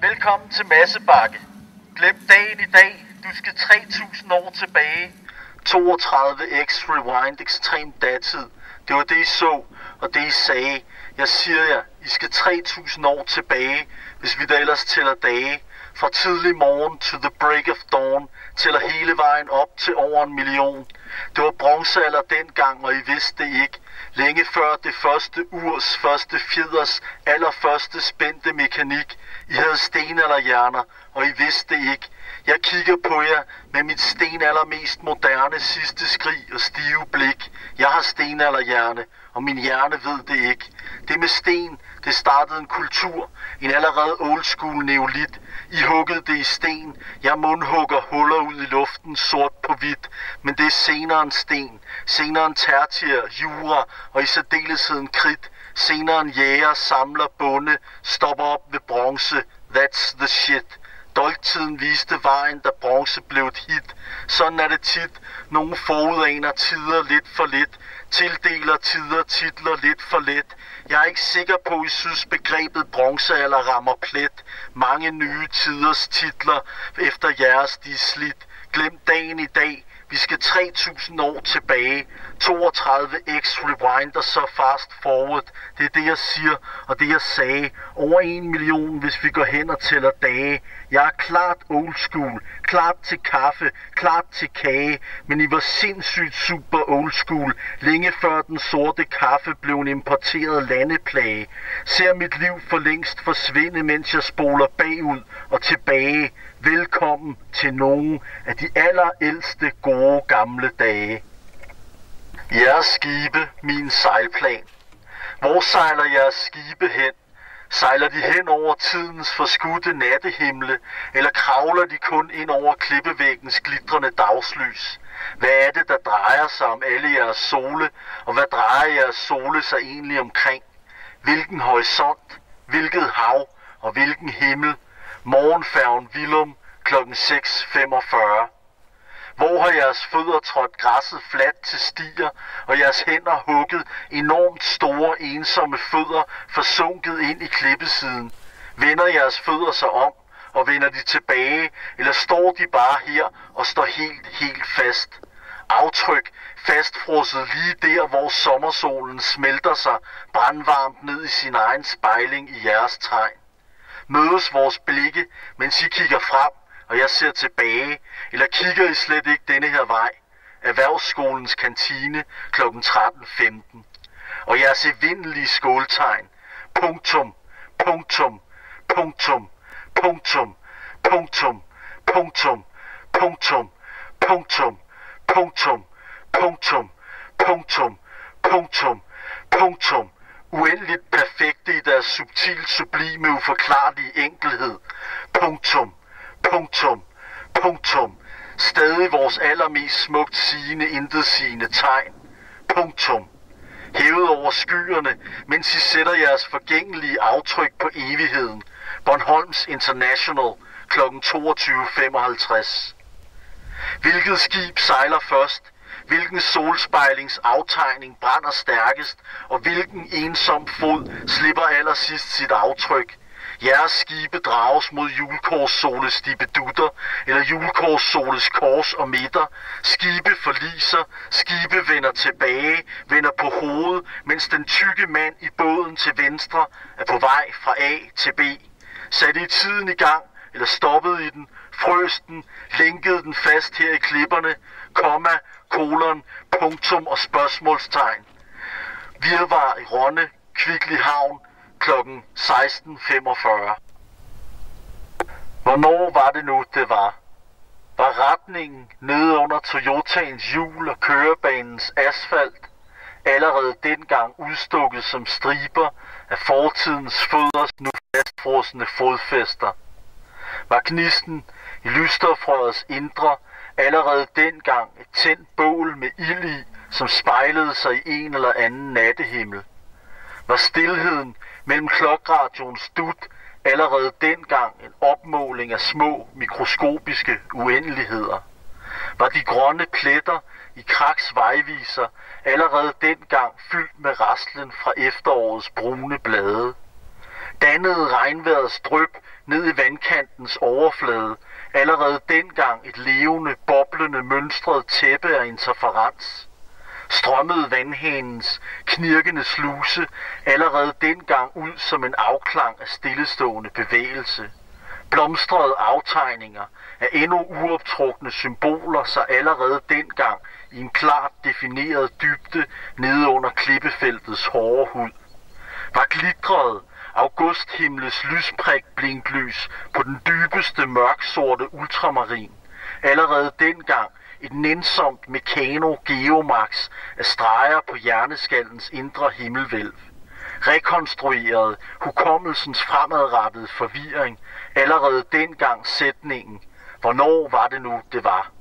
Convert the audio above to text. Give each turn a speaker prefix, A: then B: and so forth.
A: Velkommen til Massebakke. Glem dagen i dag. Du skal 3000 år tilbage. 32x Rewind Ekstrem Datid. Det var det I så, og det I sagde. Jeg siger jer, I skal 3000 år tilbage, hvis vi da ellers tæller dage. Fra tidlig morgen to the break of dawn, tæller hele vejen op til over 1 million. Det var bronzealder dengang, og I vidste det ikke. Længe før det første urs, første fjeders, allerførste spændte mekanik. I havde stenalderhjerner, og I vidste det ikke. Jeg kigger på jer med mit stenaldermest moderne sidste skrig og stive blik. Jeg har stenalderhjerne, og min hjerne ved det ikke. Det med sten, det startede en kultur, en allerede old school neolit. I huggede det i sten, jeg mundhugger huller ud i luften sort på hvidt. Men det er senere en sten, senere en tertiær, jura og i særdeleshed kridt. Senere en jæger, samler, bonde, stopper op ved bronze. That's the shit. Dolktiden viste vejen, da bronze blev et hit. Sådan er det tit. Nogle forudaner tider lidt for lidt. Tildeler tider titler lidt for let. Jeg er ikke sikker på, I synes begrebet bronzealder rammer plet. Mange nye tiders titler efter jeres, de er slidt. Glem dagen i dag. Vi skal 3000 år tilbage. 32x rewinder så fast forward. Det er det jeg siger, og det jeg sagde. Over 1 million, hvis vi går hen og tæller dage. Jeg er klart old school, klart til kaffe, klart til kage. Men I var sindssygt super old school. Længe før den sorte kaffe blev en importeret landeplage. Ser mit liv for længst forsvinde, mens jeg spoler bagud og tilbage. Velkommen til nogle af de allerældste gode gamle dage. Jeres skibe, min sejlplan. Hvor sejler jeres skibe hen? Sejler de hen over tidens forskudte nattehimle, eller kravler de kun ind over klippevæggens glitrende dagslys? Hvad er det, der drejer sig om alle jeres sole, og hvad drejer jeres sole sig egentlig omkring? Hvilken horisont, hvilket hav og hvilken himmel? Morgenfærgen Willum kl. 6:45. Hvor har jeres fødder trådt græsset fladt til stier, og jeres hænder hugget enormt store, ensomme fødder forsunket ind i klippesiden? Vender jeres fødder sig om, og vender de tilbage, eller står de bare her og står helt fast? Aftryk fastfrosset lige der, hvor sommersolen smelter sig brandvarmt ned i sin egen spejling i jeres tegn. Mødes vores blikke, mens I kigger frem, og jeg ser tilbage, eller kigger I slet ikke denne her vej? Erhvervsskolens kantine kl. 13:15. Og jeres evindelige skåltegn. Punktum, punktum, punktum, punktum, punktum, punktum, punktum, punktum, punktum, punktum, punktum, punktum, punktum. Uendeligt perfekte i deres subtilt sublime uforklarlige enkelhed. Punktum, punktum, punktum. Stadig vores allermest smukt sigende, intetsigende tegn. Punktum. Hævet over skyerne, mens I sætter jeres forgængelige aftryk på evigheden. Bornholms International kl. 22:55. Hvilket skib sejler først? Hvilken solspejlingsaftegning brænder stærkest? Og hvilken ensom fod slipper allersidst sit aftryk? Jeres skibe drages mod julekors-soles dibedutter, eller julekors-soles kors og midter. Skibe forliser, skibe vender tilbage, vender på hovedet, mens den tykke mand i båden til venstre er på vej fra A til B. Satte I tiden i gang, eller stoppede I den, frøs den, lænkede den fast her i klipperne, komma, kolon, punktum og spørgsmålstegn. Virvar i Rønne, Kvickly Havn, kl. 16:45. Hvornår var det nu, det var? Var retningen nede under Toyotaens hjul og kørebanens asfalt allerede dengang udstukket som striber af fortidens fødders nu fastfrosne fodfæster? Var gnisten i lysterfrøets indre allerede dengang et tændt bål med ild i, som spejlede sig i en eller anden nattehimmel? Var stilheden mellem klokradioens dut allerede dengang en opmåling af små mikroskopiske uendeligheder? Var de grønne pletter i Kraks vejviser allerede dengang fyldt med raslen fra efterårets brune blade? Dannede regnvejrets dryp ned i vandkantens overflade allerede dengang et levende, boblende, mønstret tæppe af interferens? Strømmede vandhanens knirkende sluse allerede dengang ud som en afklang af stillestående bevægelse? Blomstrede aftegninger af endnu uoptrukne symboler sig allerede dengang i en klart defineret dybde nede under klippefeltets hårde hud? Var glitrede augusthimles lysprik blinklys på den dybeste mørksorte ultramarin allerede dengang et nænsomt mekano geomax af streger på hjerneskallens indre himmelvælv? Rekonstruerede hukommelsens fremadrettede forvirring allerede dengang sætningen: hvornår var det nu, det var?